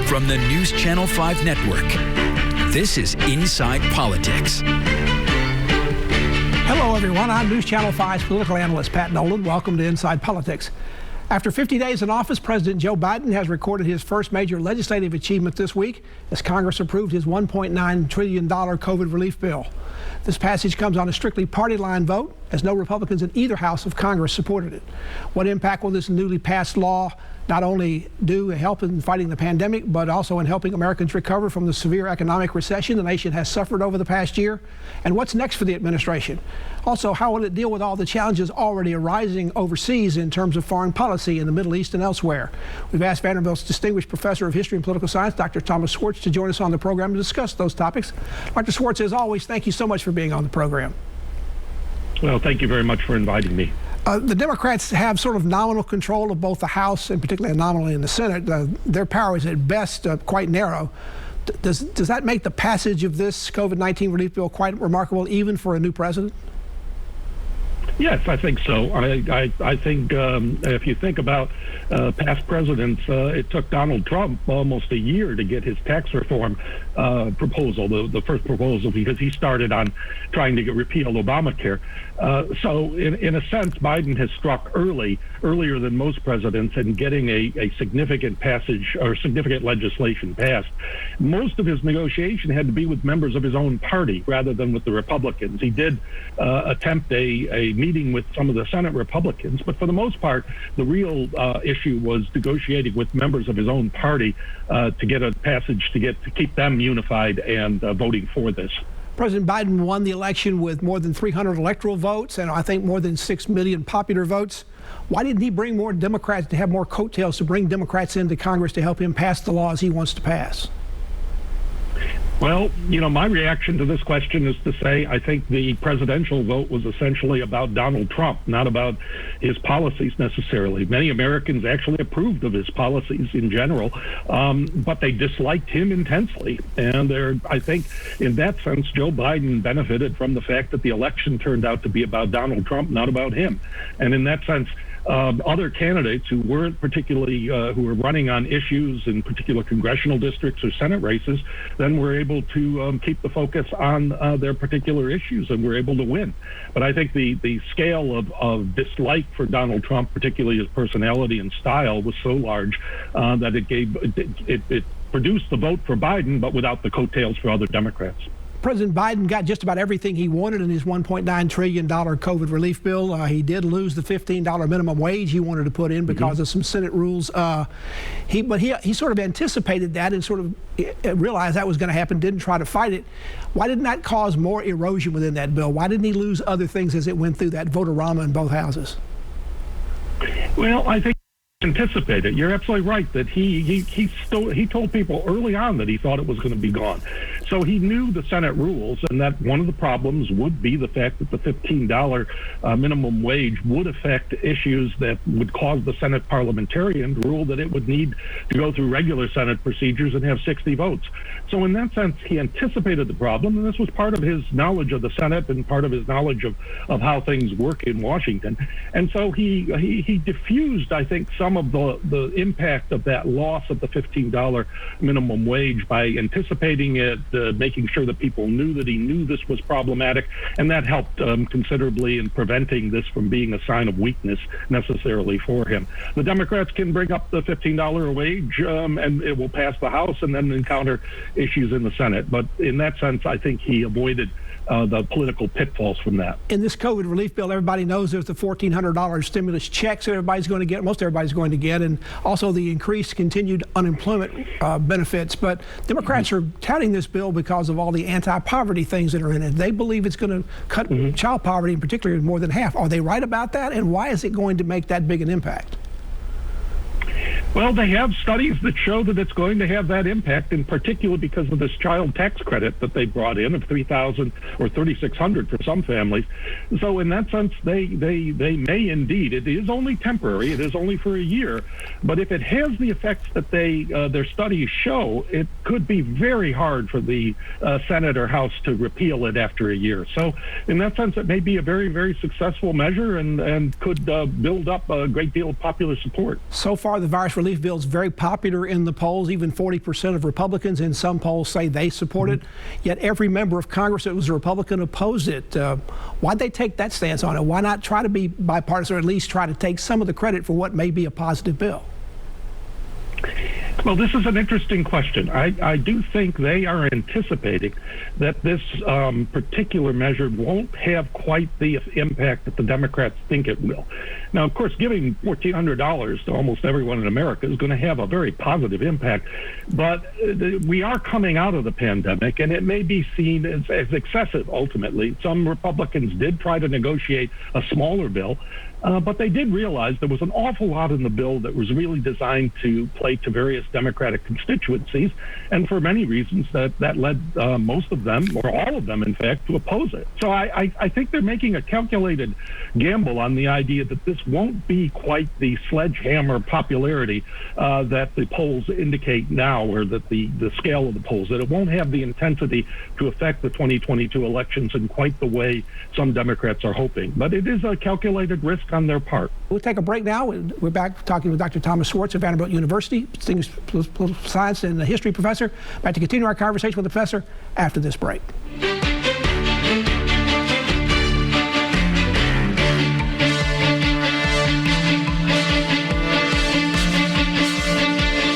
From the NewsChannel 5 network, this is Inside Politics. Hello, everyone. I'm NewsChannel 5's political analyst, Pat Nolan. Welcome to Inside Politics. After 50 days in office, President Joe Biden has recorded his first major legislative achievement this week as Congress approved his $1.9 trillion COVID relief bill. This passage comes on a strictly party line vote, as no Republicans in either house of Congress supported it. What impact will this newly passed law not only do help in fighting the pandemic, but also in helping Americans recover from the severe economic recession the nation has suffered over the past year? And what's next for the administration? Also, how will it deal with all the challenges already arising overseas in terms of foreign policy in the Middle East and elsewhere? We've asked Vanderbilt's distinguished professor of history and political science, Dr. Thomas Schwartz, to join us on the program to discuss those topics. Dr. Schwartz, as always, thank you so much for being on the program. Well, thank you very much for inviting me. The Democrats have sort of nominal control of both the House and particularly nominally in the Senate. Their power is at best quite narrow. Does that make the passage of this COVID-19 relief bill quite remarkable, even for a new president? Yes, I think so. I think if you think about past presidents, it took Donald Trump almost a year to get his tax reform proposal, the first proposal, because he started on trying to repeal Obamacare. So in a sense, Biden has struck earlier than most presidents in getting a significant passage or significant legislation passed. Most of his negotiation had to be with members of his own party rather than with the Republicans. He did attempt a meeting with some of the Senate Republicans, but for the most part, the real issue was negotiating with members of his own party to get a passage to keep them unified and voting for this. President Biden won the election with more than 300 electoral votes and I think more than 6 million popular votes. Why didn't he bring more Democrats to have more coattails to bring Democrats into Congress to help him pass the laws he wants to pass? Well, my reaction to this question is to say I think the presidential vote was essentially about Donald Trump, not about his policies necessarily. Many Americans actually approved of his policies in general, but they disliked him intensely. And I think in that sense, Joe Biden benefited from the fact that the election turned out to be about Donald Trump, not about him. And in that sense, other candidates who weren't particularly, who were running on issues in particular congressional districts or Senate races, then were able to keep the focus on their particular issues and were able to win. But I think the scale of dislike for Donald Trump, particularly his personality and style, was so large that it produced the vote for Biden, but without the coattails for other Democrats. President Biden got just about everything he wanted in his $1.9 trillion COVID relief bill. He did lose the $15 minimum wage he wanted to put in because of some Senate rules. But he sort of anticipated that and sort of realized that was going to happen, didn't try to fight it. Why didn't that cause more erosion within that bill? Why didn't he lose other things as it went through that vote-a-rama in both houses? Well, I think anticipated. You're absolutely right that he told people early on that he thought it was going to be gone. So he knew the Senate rules, and that one of the problems would be the fact that the $15 minimum wage would affect issues that would cause the Senate parliamentarian to rule that it would need to go through regular Senate procedures and have 60 votes. So in that sense, he anticipated the problem, and this was part of his knowledge of the Senate and part of his knowledge of how things work in Washington. And so he diffused, I think, some of the impact of that loss of the $15 minimum wage by anticipating it, making sure that people knew that he knew this was problematic, and that helped considerably in preventing this from being a sign of weakness necessarily for him. The Democrats can bring up the $15 a wage and it will pass the House and then encounter issues in the Senate. But in that sense, I think he avoided the political pitfalls from that. In this COVID relief bill, everybody knows there's the $1,400 stimulus checks that everybody's going to get, most everybody's going to get, and also the increased continued unemployment benefits. But Democrats are touting this bill because of all the anti-poverty things that are in it. They believe it's going to cut child poverty in particular more than half. Are they right about that? And why is it going to make that big an impact? Well, they have studies that show that it's going to have that impact, in particular because of this child tax credit that they brought in of $3,000 or $3,600 for some families. So in that sense, they may indeed. It is only temporary. It is only for a year. But if it has the effects that their studies show, it could be very hard for the Senate or House to repeal it after a year. So in that sense, it may be a very, very successful measure and could build up a great deal of popular support. So far, the virus relief bill is very popular in the polls. Even 40% of Republicans in some polls say they support it. Yet every member of Congress that was a Republican opposed it. Why'd they take that stance on it? Why not try to be bipartisan, or at least try to take some of the credit for what may be a positive bill? Well, this is an interesting question. I do think they are anticipating that this particular measure won't have quite the impact that the Democrats think it will. Now, of course, giving $1,400 to almost everyone in America is going to have a very positive impact, but we are coming out of the pandemic, and it may be seen as excessive ultimately. Some Republicans did try to negotiate a smaller bill, but they did realize there was an awful lot in the bill that was really designed to play to various Democratic constituencies, and for many reasons that led most of them, or all of them in fact, to oppose it. So I think they're making a calculated gamble on the idea that this won't be quite the sledgehammer popularity that the polls indicate now, or that the scale of the polls, that it won't have the intensity to affect the 2022 elections in quite the way some Democrats are hoping. But it is a calculated risk on their part. We'll take a break now. We're back talking with Dr. Thomas Schwartz of Vanderbilt University, distinguished political science and history professor. Back to continue our conversation with the professor after this break.